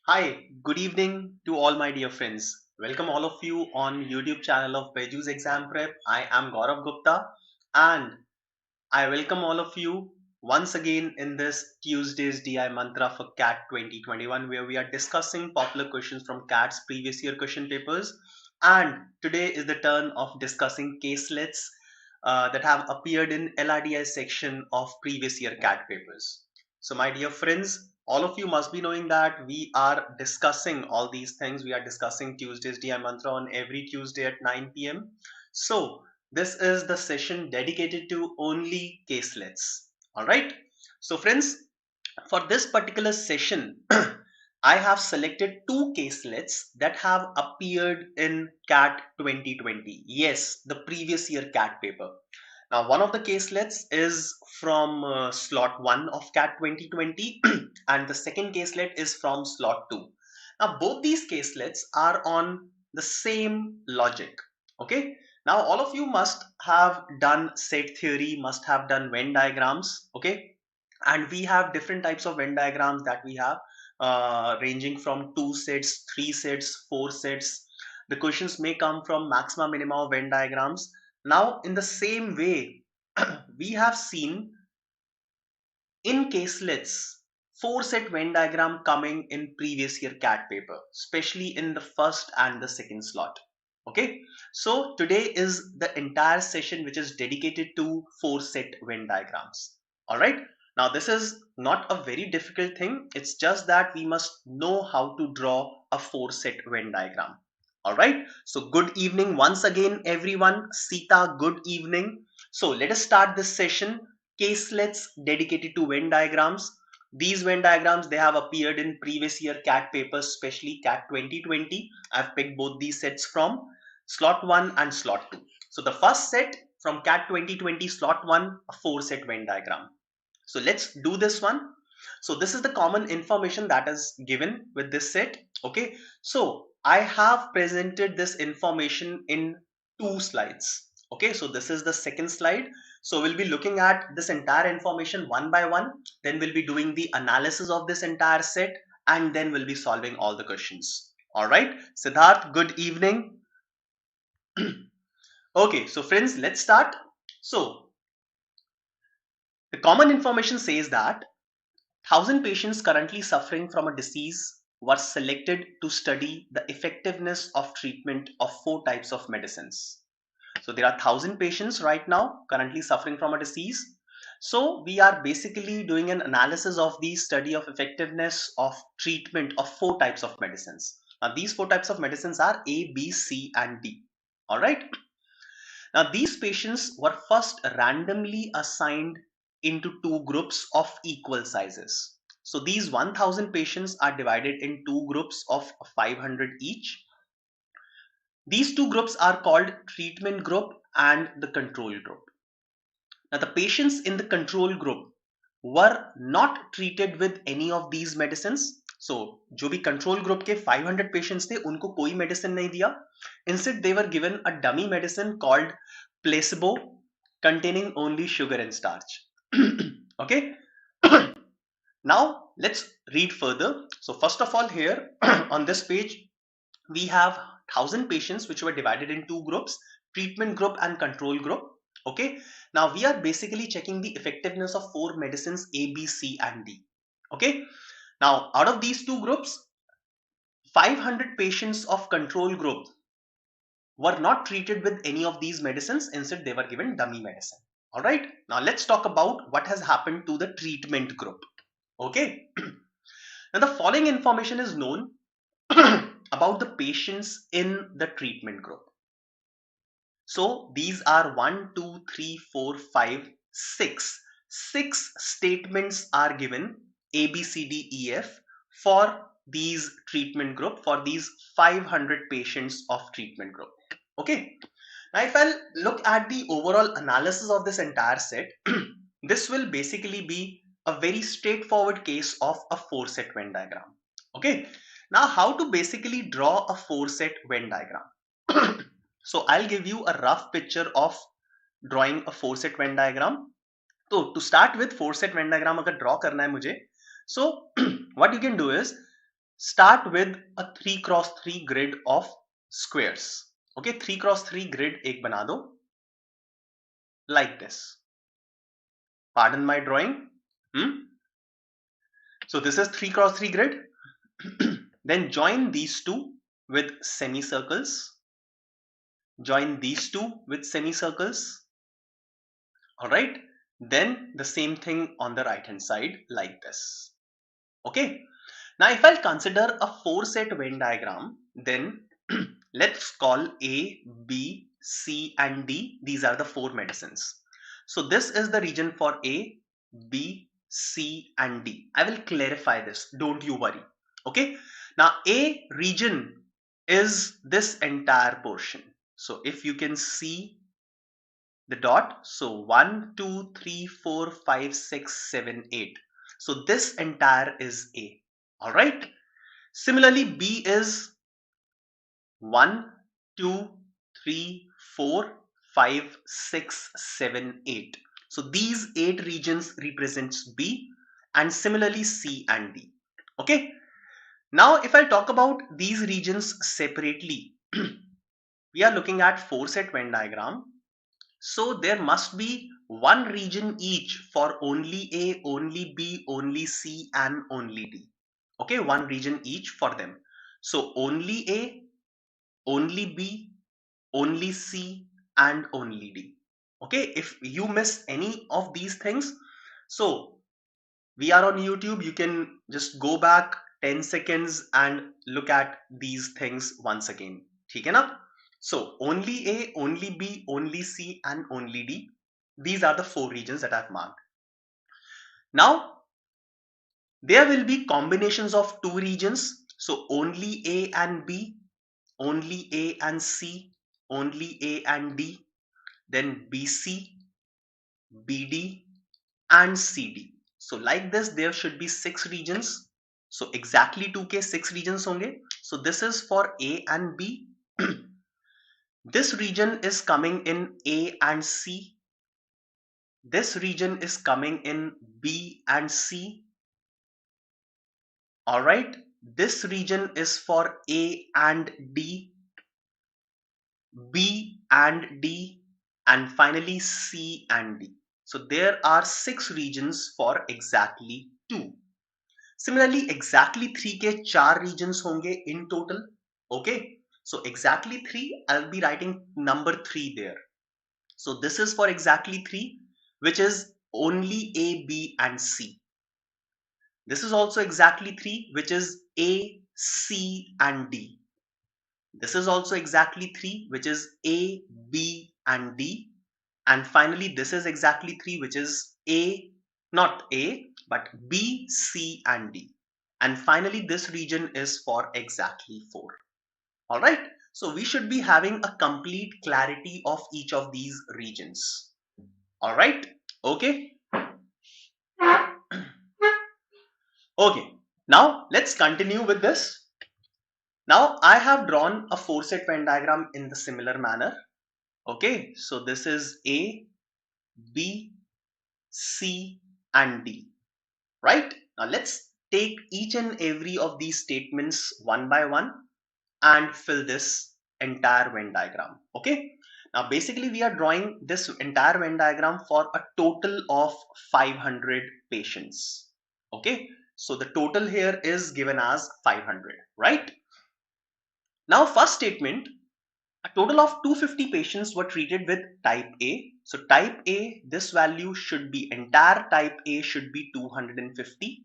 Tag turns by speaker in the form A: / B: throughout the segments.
A: Hi, good evening to all my dear friends. Welcome all of you on YouTube channel of BYJU'S Exam Prep. I am Gourav Gupta and I welcome all of you once again in this Tuesday's DI Mantra for CAT 2021 where we are discussing popular questions from CAT's previous year question papers, and today is the turn of discussing caselets that have appeared in LRDI section of previous year CAT papers. So my dear friends, all of you must be knowing that we are discussing all these things. We are discussing Tuesday's DI Mantra on every Tuesday at 9 p.m. So this is the session dedicated to only caselets. All right. So friends, for this particular session, I have selected two caselets that have appeared in CAT 2020. Yes, the previous year CAT paper. Now, one of the caselets is from slot 1 of CAT 2020 and the second caselet is from slot 2. Now, both these caselets are on the same logic. Okay. Now, all of you must have done set theory, must have done Venn diagrams. Okay. And we have different types of Venn diagrams that we have ranging from 2 sets, 3 sets, 4 sets. The questions may come from maxima minima of Venn diagrams. Now in the same way we have seen in caselets 4 set Venn diagram coming in previous year CAT paper, especially in the first and the second slot. Okay, so today is the entire session which is dedicated to 4 set Venn diagrams. All right, now this is not a very difficult thing, it's just that we must know how to draw a 4 set Venn diagram. All right, so good evening once again everyone. Sita, good evening. So let us start this session. Caselets dedicated to Venn diagrams. These Venn diagrams, they have appeared in previous year CAT papers, especially CAT 2020. I've picked both these sets from slot 1 and slot 2. So the first set from CAT 2020 slot 1, a 4 set Venn diagram. So let's do this one. So this is the common information that is given with this set. Okay, so I have presented this information in 2 slides. Okay, so this is the second slide. So we'll be looking at this entire information one by one. Then we'll be doing the analysis of this entire set and then we'll be solving all the questions. All right, Siddharth, good evening. Okay, so friends, let's start. So the common information says that 1,000 patients currently suffering from a disease were selected to study the effectiveness of treatment of 4 types of medicines. So there are 1,000 patients right now currently suffering from a disease. So we are basically doing an analysis of the study of effectiveness of treatment of 4 types of medicines. Now these 4 types of medicines are A, B, C and D. All right. Now these patients were first randomly assigned into 2 groups of equal sizes. So these 1,000 patients are divided in 2 groups of 500 each. These 2 groups are called treatment group and the control group. Now the patients in the control group were not treated with any of these medicines. So जो भी control group के 500 patients थे उनको कोई medicine नहीं दिया. Instead they were given a dummy medicine called placebo containing only sugar and starch. Okay. Now let's read further. So first of all here on this page we have 1,000 patients which were divided in 2 groups, treatment group and control group. Okay, now we are basically checking the effectiveness of 4 medicines A, B, C and D. Okay, now out of these 2 groups, 500 patients of control group were not treated with any of these medicines. Instead they were given dummy medicine. All right, now let's talk about what has happened to the treatment group. Okay, now the following information is known about the patients in the treatment group. So these are 1, 2, 3, 4, 5, 6. 6 statements are given A, B, C, D, E, F for these treatment group, for these 500 patients of treatment group. Okay. Now if I look at the overall analysis of this entire set, this will basically be a very straightforward case of a 4-set Venn diagram. Okay. Now how to basically draw a 4-set Venn diagram? So I'll give you a rough picture of drawing a 4-set Venn diagram. So to start with 4-set Venn diagram अगर draw करना है मुझे, so what you can do is start with a 3x3 grid of squares. Okay, 3x3 grid एक बना दो like this. Pardon my drawing. So this is 3x3 grid. Then join these two with semicircles. Join these two with semicircles. All right. Then the same thing on the right hand side like this. Okay. Now if I'll consider a 4-set Venn diagram, then let's call A, B, C and D. These are the 4 medicines. So this is the region for A, B, C and D. I will clarify this. Don't you worry. Okay. Now A region is this entire portion. So if you can see the dot, so 1, 2, 3, 4, 5, 6, 7, 8. So this entire is A. All right. Similarly, B is 1, 2, 3, 4, 5, 6, 7, 8. So these 8 regions represents B, and similarly C and D. Okay. Now if I talk about these regions separately, we are looking at 4-set Venn diagram. So there must be one region each for only A, only B, only C and only D. Okay, one region each for them. So only A, only B, only C and only D. Okay, if you miss any of these things, so we are on YouTube, you can just go back 10 seconds and look at these things once again. ठीक है ना? So only A, only B, only C and only D. These are the 4 regions that I've marked. Now there will be combinations of 2 regions. So only A and B, only A and C, only A and D, then BC, BD and CD. So like this there should be 6 regions. So exactly 2K 6 regions honge. So this is for A and B. This region is coming in A and C. This region is coming in B and C. All right. This region is for A and D, B and D, and finally C and D. So there are 6 regions for exactly 2. Similarly, exactly 3 के 4 regions होंगे in total. Okay. So exactly 3, I'll be writing number 3 there. So this is for exactly 3, which is only A, B and C. This is also exactly 3, which is A, C and D. This is also exactly 3, which is A, B and D. And finally, this is exactly 3, which is A, not A, but B, C and D. And finally, this region is for exactly 4. All right. So we should be having a complete clarity of each of these regions. All right. Okay. Okay. Now let's continue with this. Now I have drawn a 4-set Venn diagram in the similar manner. Okay. So this is A, B, C and D. Right. Now let's take each and every of these statements one by one and fill this entire Venn diagram. Okay. Now basically we are drawing this entire Venn diagram for a total of 500 patients. Okay. So the total here is given as 500, right? Now first statement, a total of 250 patients were treated with type A. So type A, this value should be, entire type A should be 250.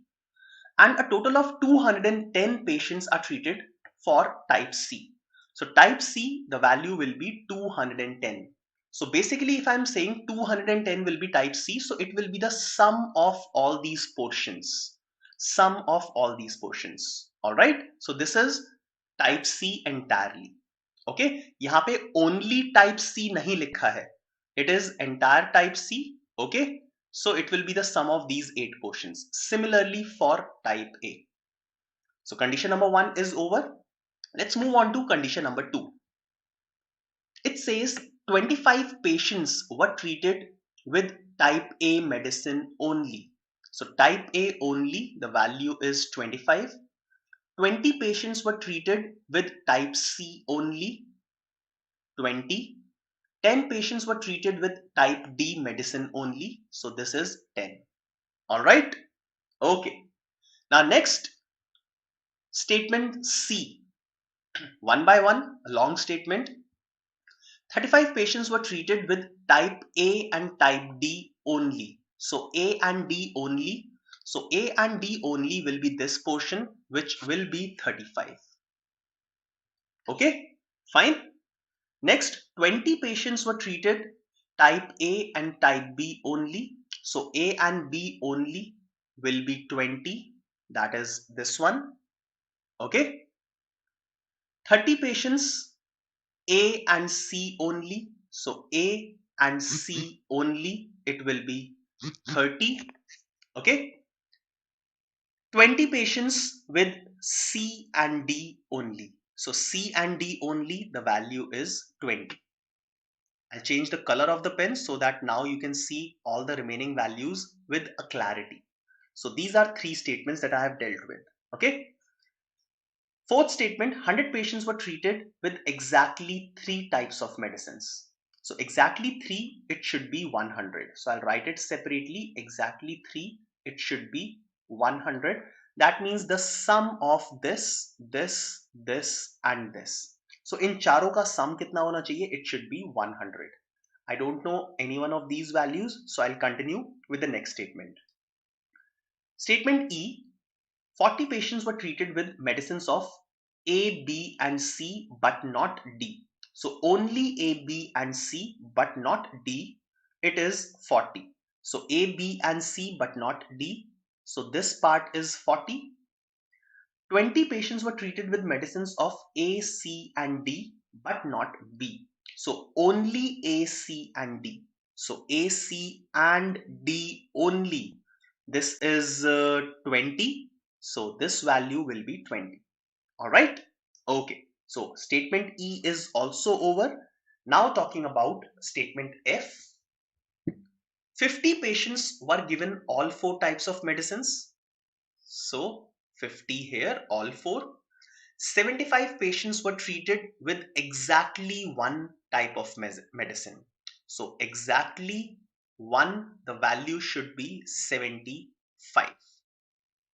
A: And a total of 210 patients are treated for type C. So type C, the value will be 210. So basically if I'm saying 210 will be type C, so it will be the sum of all these portions. Sum of all these portions. All right. So this is type C entirely. Okay. यहाँ पे only type C नहीं लिखा है. It is entire type C. Okay. So it will be the sum of these 8 portions. Similarly for type A. So condition number 1 is over. Let's move on to condition number 2. It says 25 patients were treated with type A medicine only. So type A only, the value is 25. 20 patients were treated with type C only. 20. 10 patients were treated with type D medicine only. So this is 10. All right. Okay. Now next, statement C. One by one, a long statement. 35 patients were treated with type A and type D only. So A and D only. So A and D only will be this portion, which will be 35. Okay, fine. Next, 20 patients were treated type A and type B only. So A and B only will be 20. That is this one. Okay. 30 patients A and C only. So A and C only, it will be 30. Okay. 20 patients with C and D only. So C and D only, the value is 20. I'll change the color of the pen so that now you can see all the remaining values with a clarity. So these are three statements that I have dealt with. Okay. Fourth statement, 100 patients were treated with exactly 3 types of medicines. So exactly 3, it should be 100. So I'll write it separately. Exactly 3, it should be 100. That means the sum of this, this, this and this. So in चारों का sum कितना होना चाहिए? It should be 100. I don't know any one of these values, so I'll continue with the next statement. Statement E, 40 patients were treated with medicines of A, B and C but not D. So only A, B and C but not D, it is 40. So A, B and C but not D. So this part is 40. 20 patients were treated with medicines of A, C and D but not B. So only A, C and D. So A, C and D only. This is 20. So this value will be 20. All right. Okay. So statement E is also over. Now talking about statement F. 50 patients were given all 4 types of medicines. So 50 here, all 4. 75 patients were treated with exactly 1 type of medicine. So exactly 1, the value should be 75.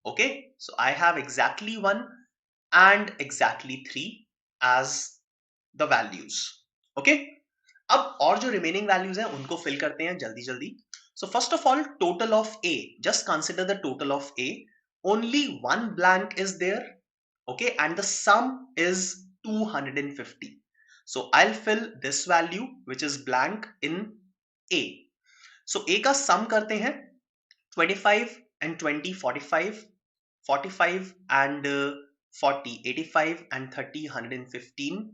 A: Okay, so I have exactly 1 and exactly 3 as the values. Okay, अब और जो remaining values हैं उनको fill करते हैं जल्दी जल्दी. So first of all, total of A, just consider the total of A. Only one blank is there. Okay, and the sum is 250. So I'll fill this value which is blank in A. So A का sum करते हैं. 25 and 20, 45. 45 and 40, 85 and 30, 115.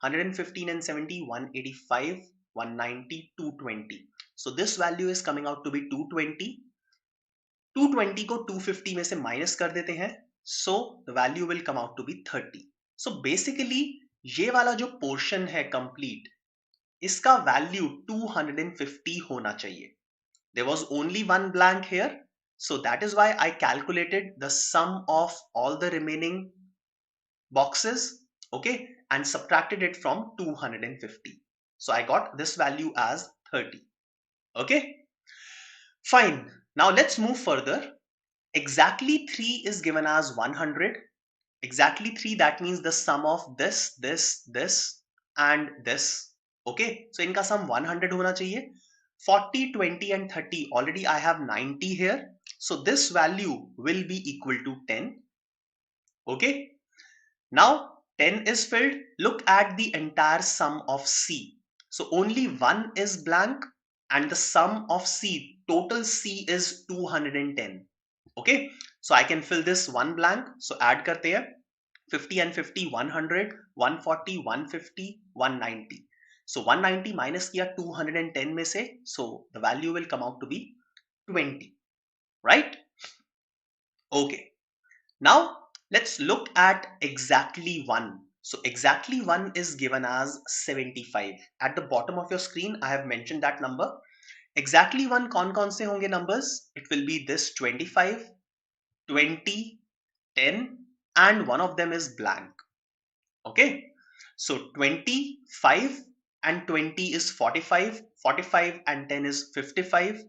A: 115 and 70, 185, 190, 220. So this value is coming out to be 220. 220 को 250 में से minus कर देते हैं. So the value will come out to be 30. So basically ये वाला जो पोर्शन है कंप्लीट, इसका वैल्यू 250 होना चाहिए. There was only one blank here. So that is why I calculated the sum of all the remaining boxes, okay, and subtracted it from 250. So I got this value as 30. Okay, fine. Now let's move further. Exactly 3 is given as 100. Exactly 3, that means the sum of this, this, this and this. Okay, so इनका sum 100 होना चाहिए. 40, 20 and 30, already I have 90 here. So this value will be equal to 10. Okay, now 10 is filled. Look at the entire sum of C. So only 1 is blank and the sum of C, total C is 210. Okay, so I can fill this one blank. So add karte hain. 50 and 50, 100, 140, 150, 190. So 190 minus kiya 210 में से, so the value will come out to be 20, right? Okay, now let's look at exactly 1. So exactly 1 is given as 75. At the bottom of your screen I have mentioned that number. Exactly 1 कौन से होंगे numbers? It will be this 25, 20, 10 and one of them is blank. Okay, so 25 and 20 is 45, 45 and 10 is 55,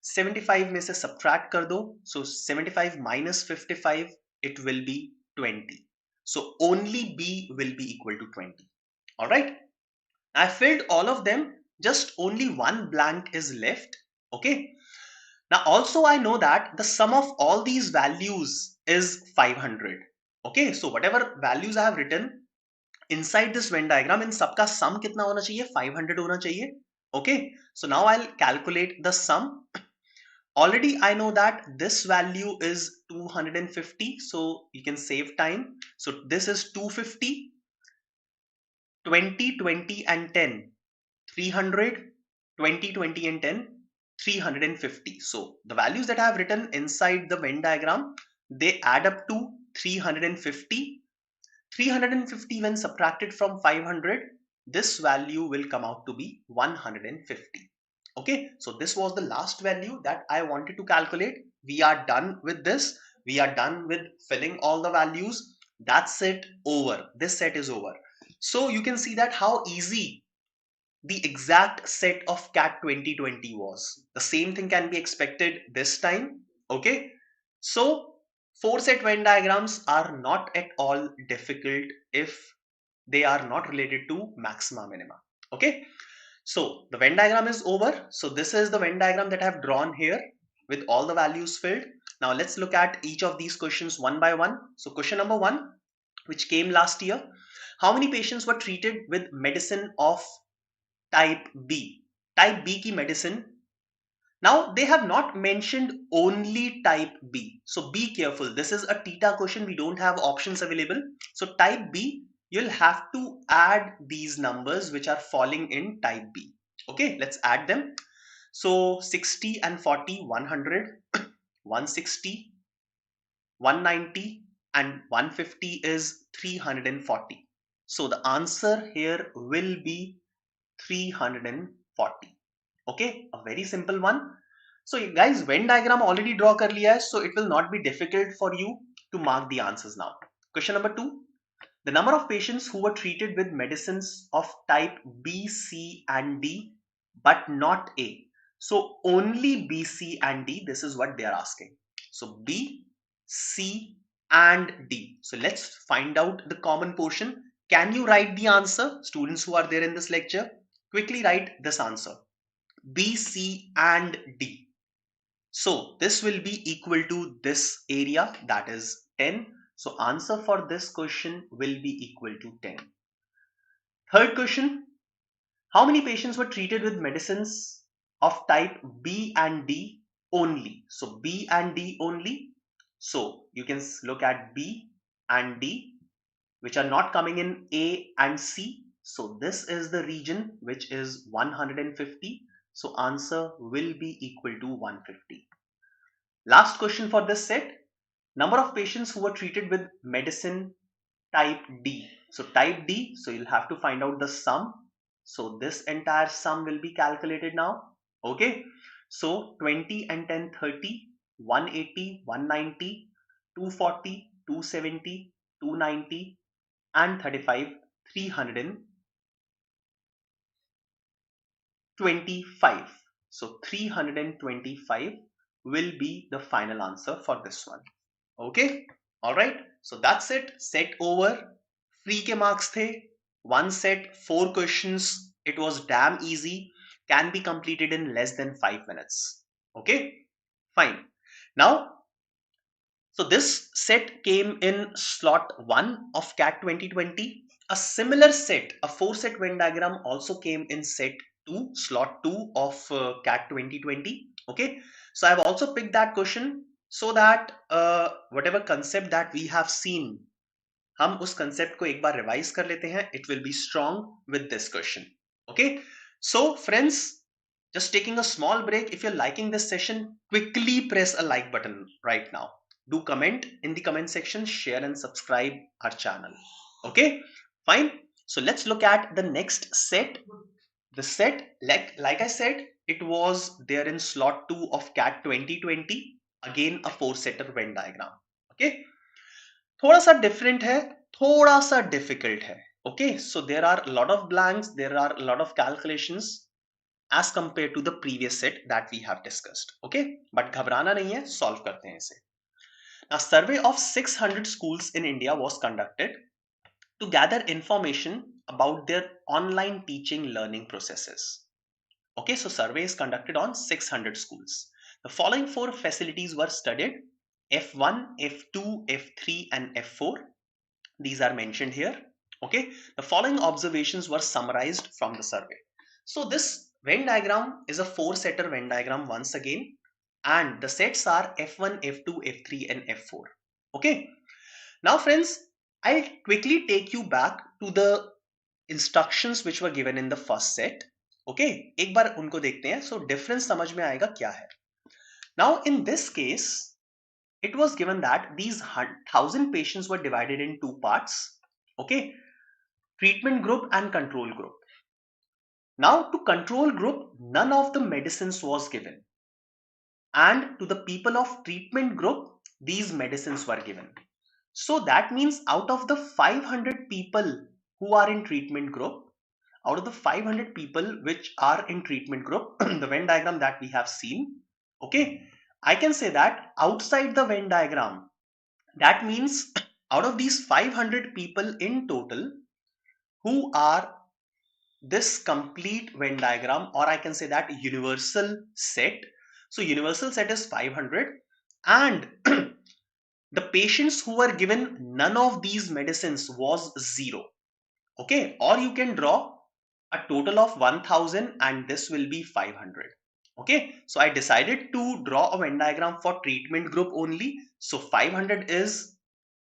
A: 75 में से subtract कर दो, so 75 minus 55, it will be 20. So only B will be equal to 20. All right, I filled all of them, just only one blank is left. Okay, now also I know that the sum of all these values is 500. Okay, so whatever values I have written inside this Venn diagram, in सबका sum कितना होना चाहिए? 500 होना चाहिए. Okay, so now I'll calculate the sum. Already I know that this value is 250, so you can save time. So this is 250, 20, 20 and 10, 300, 20, 20 and 10, 350. So the values that I have written inside the Venn diagram, they add up to 350. 350 when subtracted from 500, this value will come out to be 150. Okay, so this was the last value that I wanted to calculate. We are done with this. We are done with filling all the values. That's it, over. This set is over. So you can see that how easy the exact set of CAT 2020 was. The same thing can be expected this time. Okay, so 4-set Venn diagrams are not at all difficult if they are not related to maxima minima. Okay, so the Venn diagram is over. So this is the Venn diagram that I have drawn here with all the values filled. Now let's look at each of these questions one by one. So question number 1, which came last year: how many patients were treated with medicine of type B? Type B की medicine. Now they have not mentioned only type B. So be careful. This is a theta question. We don't have options available. So type B, you'll have to add these numbers which are falling in type B. Okay, let's add them. So 60 and 40, 100, 160, 190 and 150 is 340. So the answer here will be 340. Okay, a very simple one. So guys, Venn diagram already draw कर लिया है, so it will not be difficult for you to mark the answers now. Question number 2, the number of patients who were treated with medicines of type B, C and D but not A. So only B, C and D, this is what they are asking. So B, C and D. So let's find out the common portion. Can you write the answer? Students who are there in this lecture, quickly write this answer. B, C and D. So this will be equal to this area, that is 10. So answer for this question will be equal to 10. Third question, how many patients were treated with medicines of type B and D only? So B and D only. So you can look at B and D, which are not coming in A and C. So this is the region which is 150. So answer will be equal to 150. Last question for this set, number of patients who were treated with medicine type D. So type D, so you'll have to find out the sum. So this entire sum will be calculated now. Okay, so 20 and 10, 30, 180, 190, 240, 270, 290 and 35, 325. So 325 will be the final answer for this one. Okay, all right, so that's it, set over. Free के marks थे, one set, 4 questions. It was damn easy, can be completed in less than 5 minutes. Okay, fine. Now, so this set came in slot 1 of CAT 2020. A similar set, a 4-set Venn diagram also came in set 2, slot 2 of CAT 2020. Okay, so I've also picked that question so that whatever concept that we have seen, हम उस concept को एक बार revise कर लेते हैं. It will be strong with this question. Okay, so friends, just taking a small break. If you're liking this session, quickly press a like button right now. Do comment in the comment section, share and subscribe our channel. Okay, fine. So let's look at the next set. The set, like I said, it was there in slot 2 of CAT 2020. Again, a 4-setter Venn diagram. Okay. थोड़ा सा different है, थोड़ा सा difficult है. Okay, so there are lot of blanks, there are lot of calculations as compared to the previous set that we have discussed. Okay, but घबराना नहीं है, solve करते हैं इसे. A survey of 600 schools in India was conducted to gather information about their online teaching learning processes. Okay, so survey is conducted on 600 schools. The following four facilities were studied: F1, F2, F3 and F4. These are mentioned here. Okay, the following observations were summarized from the survey. So this Venn diagram is a four-setter Venn diagram once again, and the sets are F1, F2, F3 and F4. Okay, now friends, I'll quickly take you back to the instructions which were given in the first set. Okay, एक बार उनको देखते हैं, so difference समझ में आएगा क्या है. Now in this case, it was given that these 1000 patients were divided in two parts. Okay, treatment group and control group. Now to control group, none of the medicines was given, and to the people of treatment group, these medicines were given. So that means out of the 500 people who are in treatment group, out of the 500 people which are in treatment group, the Venn diagram that we have seen, okay, I can say that outside the Venn diagram, that means out of these 500 people in total who are this complete Venn diagram, or I can say that universal set. So universal set is 500, and the patients who were given none of these medicines was 0. Okay, or you can draw a total of 1000 and this will be 500. Okay, so I decided to draw a Venn diagram for treatment group only. So 500 is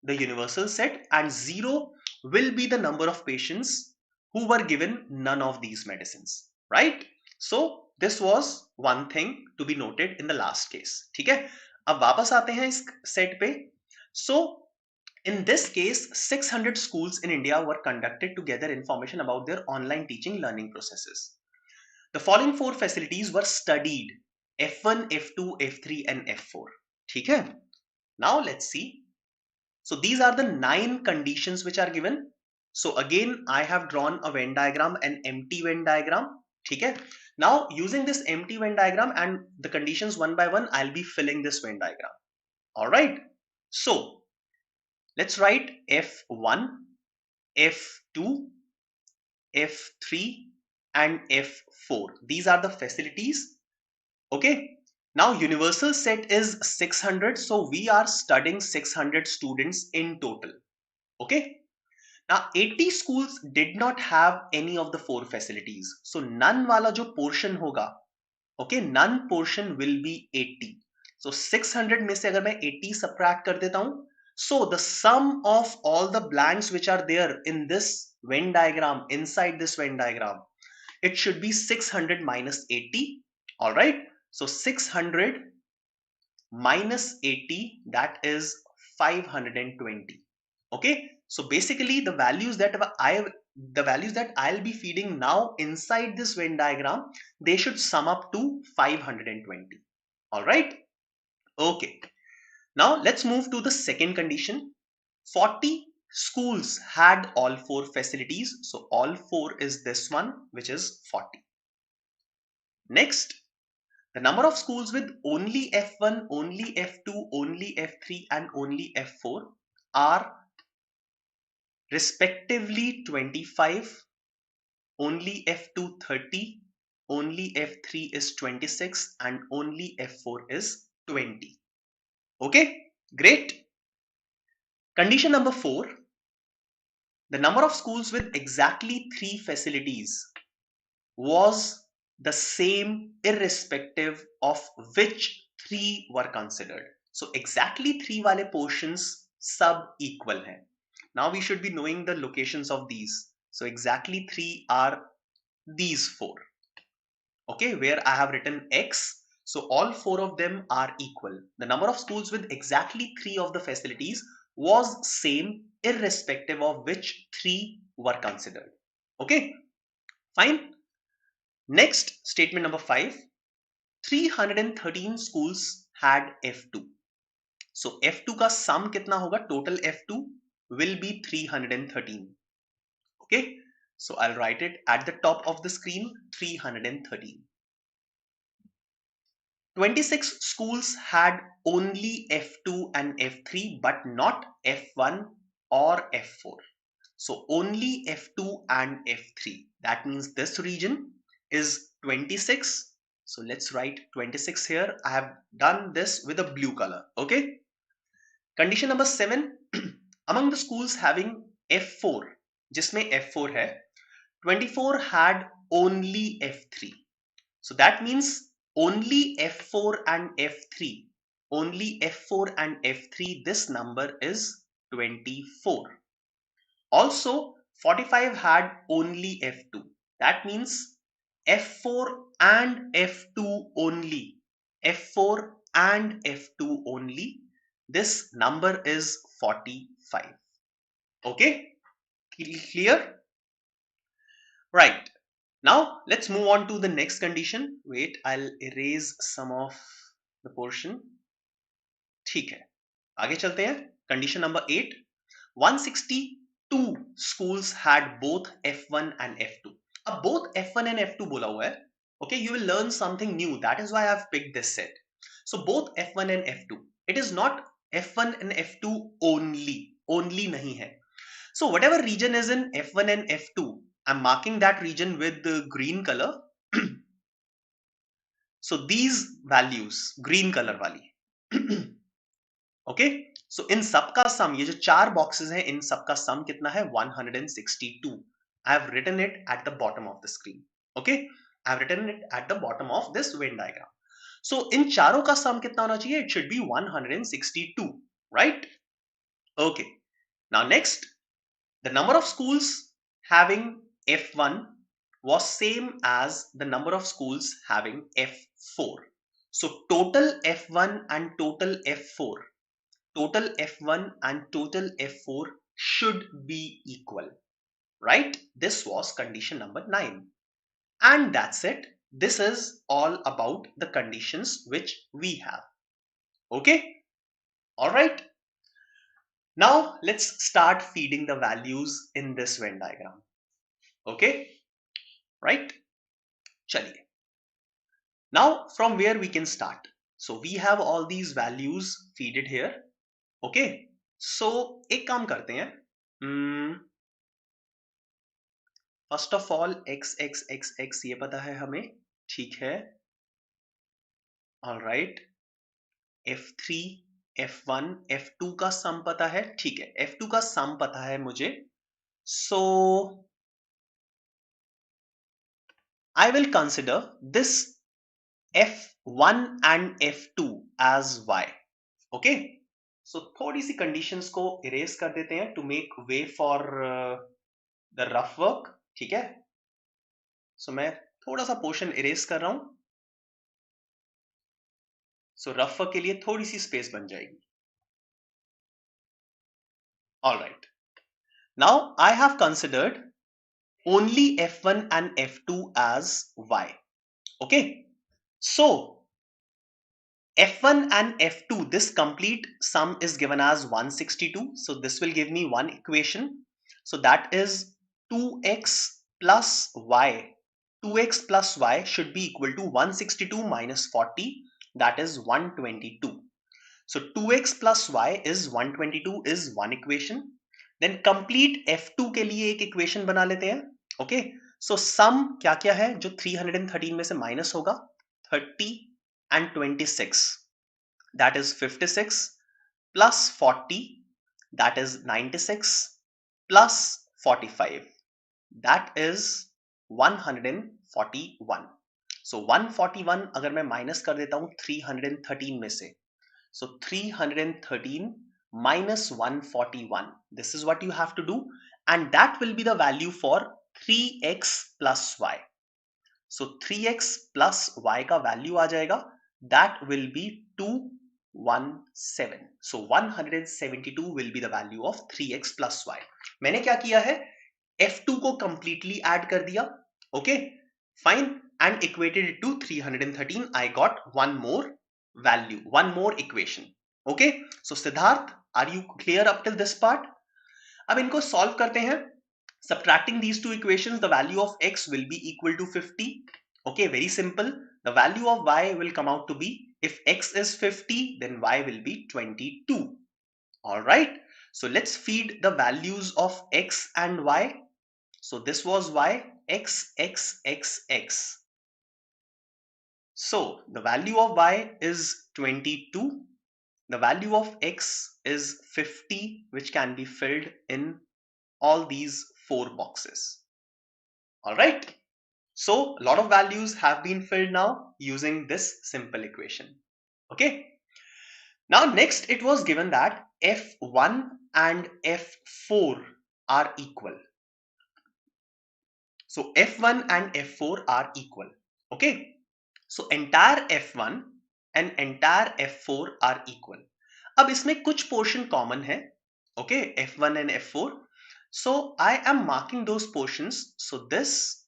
A: the universal set and 0 will be the number of patients who were given none of these medicines, right? So this was one thing to be noted in the last case. ठीक है, अब वापस आते हैं इस set पे. So in this case, 600 schools in India were conducted to gather information about their online teaching learning processes. The following four facilities were studied: F1, F2, F3 and F4. ठीक है, now let's see. So these are the 9 conditions which are given. So again, I have drawn a Venn diagram, an empty Venn diagram. ठीक है, now using this empty Venn diagram and the conditions one by one, I'll be filling this Venn diagram. All right, so let's write F1, F2, F3 and F4. These are the facilities. Okay, now universal set is 600, so we are studying 600 students in total. Okay, now 80 schools did not have any of the four facilities, so none wala jo portion hoga, okay, none portion will be 80. So 600 में से अगर मैं 80 subtract कर देता हूं, so the sum of all the blanks which are there in this Venn diagram, inside this Venn diagram, it should be 600 minus 80. All right, so 600 minus 80, that is 520. Okay, so basically the values that I'll be feeding now inside this Venn diagram, they should sum up to 520. All right, okay, now let's move to the second condition. 40 schools had all four facilities, so all four is this one, which is 40. Next, the number of schools with only F1, only F2, only F3 and only F4 are respectively 25, only F2 30, only F3 is 26 and only F4 is 20. Okay, great. Condition number 4, the number of schools with exactly 3 facilities was the same irrespective of which 3 were considered. So exactly 3 wale portions sub equal hain. Now we should be knowing the locations of these. So exactly 3 are these 4. Okay, where I have written X. So all 4 of them are equal. The number of schools with exactly 3 of the facilities was same irrespective of which 3 were considered. Okay, fine. Next, statement number 5, 313 schools had F2. So F2 का sum कितना होगा? Total F2 will be 313. Okay, so I'll write it at the top of the screen, 313. 26 schools had only F2 and F3 but not F1 or F4. So only F2 and F3. That means this region is 26. So let's write 26 here. I have done this with a blue color. Okay. Condition number 7. Among the schools having F4, जिसमें F4 है, 24 had only F3. So that means only F4 and F3. Only F4 and F3. This number is 24. Also, 45 had only F2. That means F4 and F2 only. F4 and F2 only. This number is 45. Okay? Clear? Right. Now let's move on to the next condition. Wait, I'll erase some of the portion. ठीक है, आगे चलते हैं. Condition number 8. 162 schools had both F1 and F2. अब both F1 and F2 बोला हुआ है. Okay, you will learn something new. That is why I've picked this set. So both F1 and F2. It is not F1 and F2 only. Only नहीं है. So whatever region is in F1 and F2, I'm marking that region with the green color. So these values, green color वाली. Okay, so इन सबका sum, ये जो 4 boxes हैं, इन सबका sum कितना है? 162. I have written it at the bottom of the screen. Okay, I have written it at the bottom of this Venn diagram. So इन चारों का sum कितना होना चाहिए? It should be 162, right? Okay, now next, the number of schools having F1 was same as the number of schools having F4. So total F1 and total F4, total F1 and total F4 should be equal, right? This was condition number 9. And that's it. This is all about the conditions which we have. Okay? All right. Now let's start feeding the values in this Venn diagram. Okay? Right? Chaliye. Now from where we can start? So we have all these values feeded here. Okay, so एक काम करते हैं. First of all x x x x ये पता है हमें, ठीक है. All right, F3, F1, F2 का सम पता है, ठीक है. F2 का सम पता है मुझे. So I will consider this F1 and F2 as y. Okay. So थोड़ी सी कंडीशंस को इरेज कर देते हैं to make way for the rough work. ठीक है, सो मैं थोड़ा सा पोर्शन इरेज कर रहा हूं. सो रफ वर्क के लिए थोड़ी सी स्पेस बन जाएगी. Alright, now I have considered only F1 and F2 as y. Okay, so F1 and F2, this complete sum is given as 162. So this will give me one equation. So that is 2x plus y. 2x plus y should be equal to 162 minus 40. That is 122. So 2x plus y is 122 is one equation. Then complete F2 के लिए एक equation बना लेते हैं. Okay. So sum क्या क्या है जो 313 में से minus होगा? 30 and 26, that is 56, plus 40, that is 96, plus 45, that is 141. So 141 अगर मैं माइनस कर देता हूं 313 में से, so 313 minus 141, this is what you have to do, and that will be the value for 3x plus y. So 3x plus y का value आ जाएगा, that will be 217. So 172 will be the value of 3x plus y. मैंने क्या किया है, F2 को completely add कर दिया. Okay, fine, and equated it to 313. I got one more value, one more equation. Okay, so Siddharth, are you clear up till this part? अब इनको solve करते हैं. Subtracting these two equations, the value of x will be equal to 50. Okay, very simple. The value of y will come out to be, if x is 50, then y will be 22. All right. So let's feed the values of x and y. So this was y, x, x, x, x. So the value of y is 22. The value of x is 50, which can be filled in all these 4 boxes. All right. So a lot of values have been filled now using this simple equation. Okay. Now next it was given that F1 and F4 are equal. So F1 and F4 are equal. Okay. So entire F1 and entire F4 are equal. अब इसमें कुछ portion common है. Okay, F1 and F4. So I am marking those portions. So this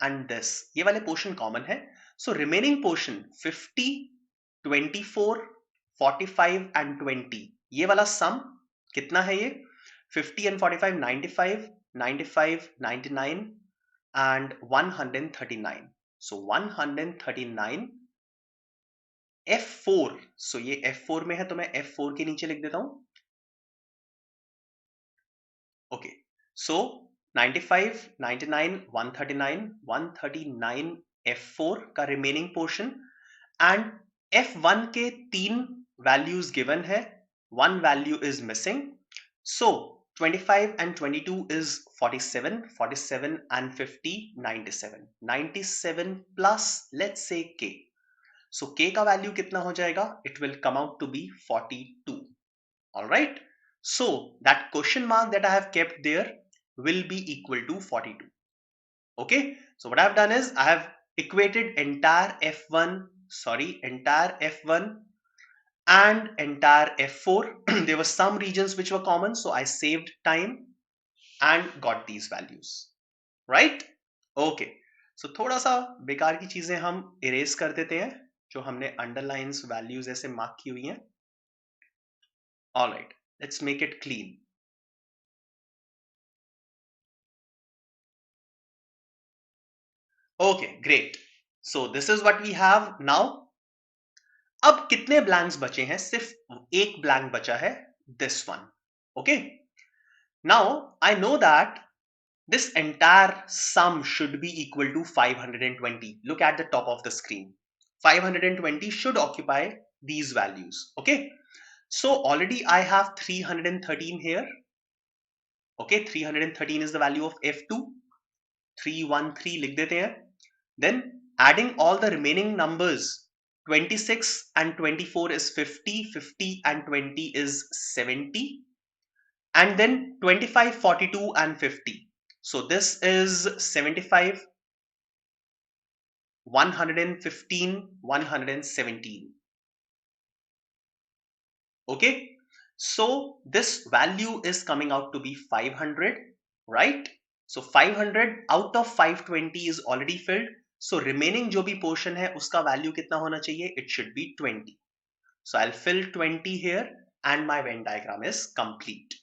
A: and this. ये वाले portion common है. So remaining portion 50, 24, 45 and 20. ये वाला sum कितना है ये? 50 and 45, 95, 95, 99 and 139. So 139 F4. So ये F4 में है तो मैं F4 के नीचे लिख देता हूं. Okay. So 95, 99, 139, 139 F4 का remaining portion and F1 के 3 values given है. 1 value is missing. So 25 and 22 is 47, 47 and 50, 97. 97 plus let's say K. So K का value कितना हो जाएगा? It will come out to be 42. Alright. So that question mark that I have kept there will be equal to 42. Okay. So what I have done is I have equated entire F1 and entire F4. There were some regions which were common. So I saved time and got these values. Right? Okay. So थोड़ा सा बेकार की चीजें हम erase कर देते हैं जो हमने underlines values ऐसे mark की हुई हैं. Alright, let's make it clean. Okay, great. So this is what we have now. अब कितने blanks बचे हैं? सिर्फ एक blank बचा है, this one. Okay. Now I know that this entire sum should be equal to 520. Look at the top of the screen. 520 should occupy these values. Okay. So already I have 313 here. Okay, 313 is the value of F2. 313 लिख देते हैं. Then adding all the remaining numbers, 26 and 24 is 50, 50 and 20 is 70. And then 25, 42 and 50. So this is 75, 115, 117. Okay. So this value is coming out to be 500, right? So 500 out of 520 is already filled. So remaining जो भी portion है उसका value कितना होना चाहिए? It should be 20. So I'll fill 20 here and my Venn diagram is complete.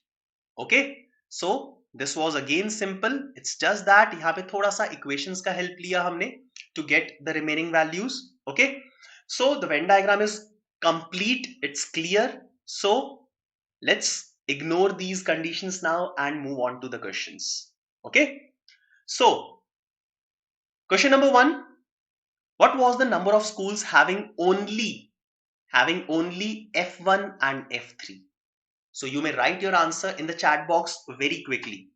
A: Okay. So this was again simple. It's just that यहाँ पे थोड़ा सा equations का help लिया हमने to get the remaining values. Okay. So the Venn diagram is complete. It's clear. So let's ignore these conditions now and move on to the questions. Okay. So question number 1, what was the number of schools having only F1 and F3? So you may write your answer in the chat box very quickly.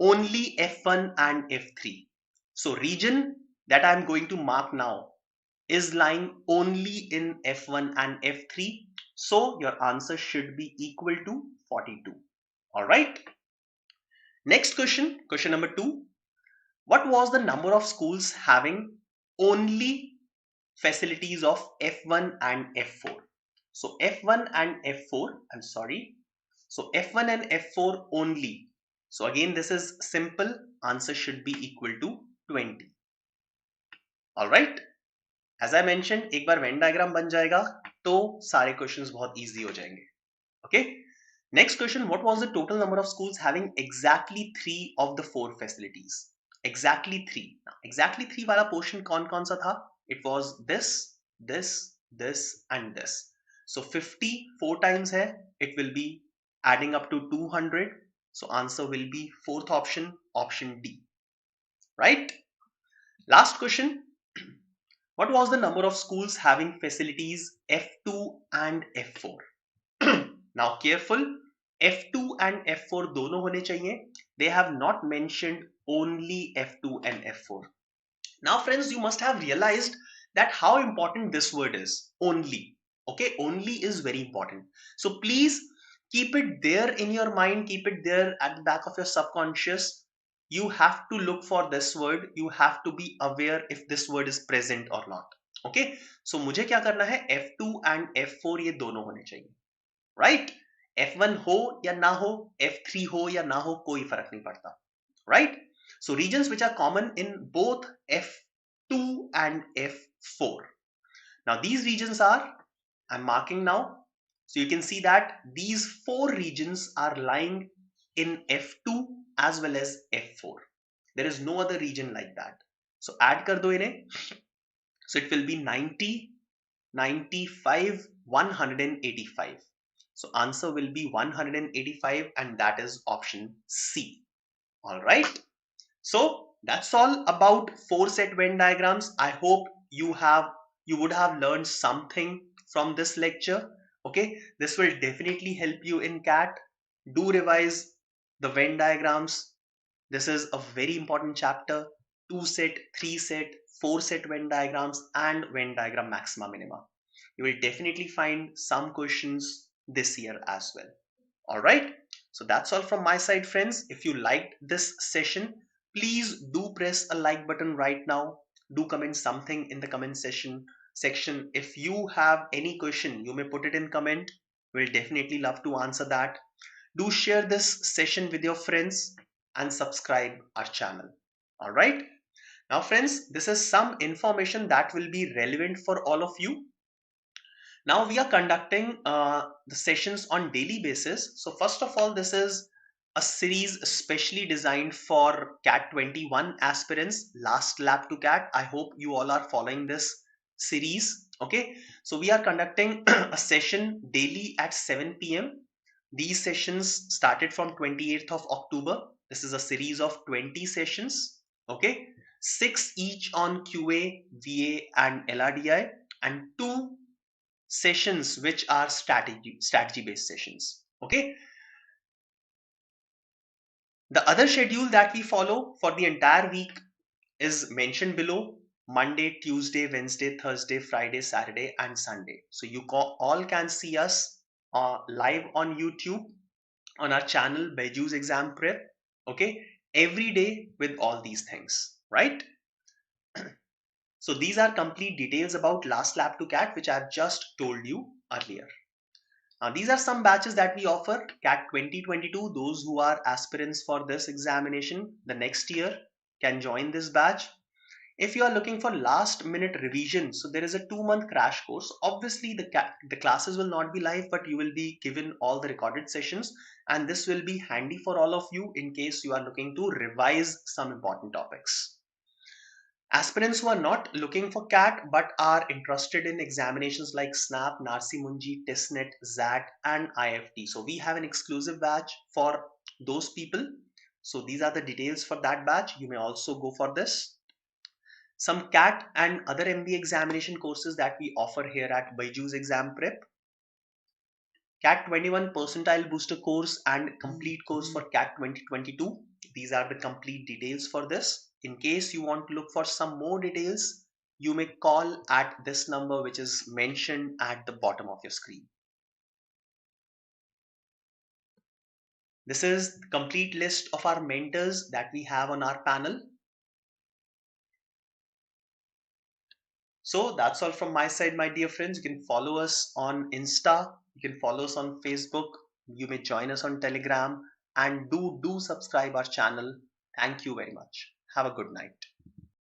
A: Only F1 and F3. So region that I'm going to mark now is lying only in F1 and F3. So your answer should be equal to 42. All right. Next question, question number 2. What was the number of schools having only facilities of F1 and F4? So F1 and F4, I'm sorry. So F1 and F4 only. So again, this is simple. Answer should be equal to 20. All right. As I mentioned, एक बार Venn diagram बन जाएगा तो सारे questions बहुत easy हो जाएंगे. Okay, next question, what was the total number of schools having exactly 3 of the 4 facilities? Exactly 3. Exactly 3 वाला portion कौन कौन सा था? It was this, this, this and this. So 50 4 times है, it will be adding up to 200. So answer will be fourth option, option D. Right? Last question. What was the number of schools having facilities F2 and F4? Now careful, F2 and F4 दोनों होने चाहिए. They have not mentioned only F2 and F4. Now friends, you must have realized that how important this word is, only. Okay, only is very important. So please keep it there in your mind, keep it there at the back of your subconscious. You have to look for this word, you have to be aware if this word is present or not. Okay, so मुझे क्या करना है, F2 and F4 ये दोनों होने चाहिए. Right? F1 हो या ना हो, F3 हो या ना हो, कोई फर्क नहीं पड़ता. Right? So regions which are common in both F2 and F4. Now these regions are, I'm marking now. So you can see that these 4 regions are lying in F2 as well as F4. There is no other region like that. So add kar do inhe. So it will be 90, 95, 185. So answer will be 185 and that is option C. All right. So that's all about 4 set Venn diagrams. I hope you would have learned something from this lecture. Okay. This will definitely help you in CAT. Do revise the Venn diagrams. This is a very important chapter. 2 set, 3 set, 4 set Venn diagrams and Venn diagram maxima minima. You will definitely find some questions this year as well. All right. So that's all from my side, friends. If you liked this session, please do press a like button right now. Do comment something in the comment section. If you have any question, you may put it in comment. We'll definitely love to answer that. Do share this session with your friends and subscribe our channel. All right. Now, friends, this is some information that will be relevant for all of you. Now we are conducting the sessions on daily basis. So first of all, this is a series specially designed for CAT 21 aspirants, last lap to CAT. I hope you all are following this series. Okay, so we are conducting a session daily at 7 p.m. These sessions started from 28th of October. This is a series of 20 sessions. Okay, 6 each on QA, VA and LRDI and 2 sessions which are strategy based sessions. Okay, the other schedule that we follow for the entire week is mentioned below: Monday, Tuesday, Wednesday, Thursday, Friday, Saturday and Sunday. So you all can see us live on YouTube on our channel BYJU'S Exam Prep. Okay, every day with all these things, right? So these are complete details about last lap to CAT which I've just told you earlier. These are some batches that we offer. CAT 2022, those who are aspirants for this examination the next year can join this batch. If you are looking for last minute revision, so there is a 2-month crash course. Obviously the classes will not be live, but you will be given all the recorded sessions and this will be handy for all of you in case you are looking to revise some important topics. Aspirants who are not looking for CAT but are interested in examinations like SNAP, NARSI Munji, TESNET, ZAT and IFT. So we have an exclusive batch for those people. So these are the details for that batch. You may also go for this. Some CAT and other MBA examination courses that we offer here at BYJU'S Exam Prep. CAT 21 percentile booster course and complete course for CAT 2022. These are the complete details for this. In case you want to look for some more details, you may call at this number which is mentioned at the bottom of your screen. This is the complete list of our mentors that we have on our panel. So that's all from my side, my dear friends. You can follow us on Insta, you can follow us on Facebook, you may join us on Telegram and do subscribe our channel. Thank you very much. Have a good night.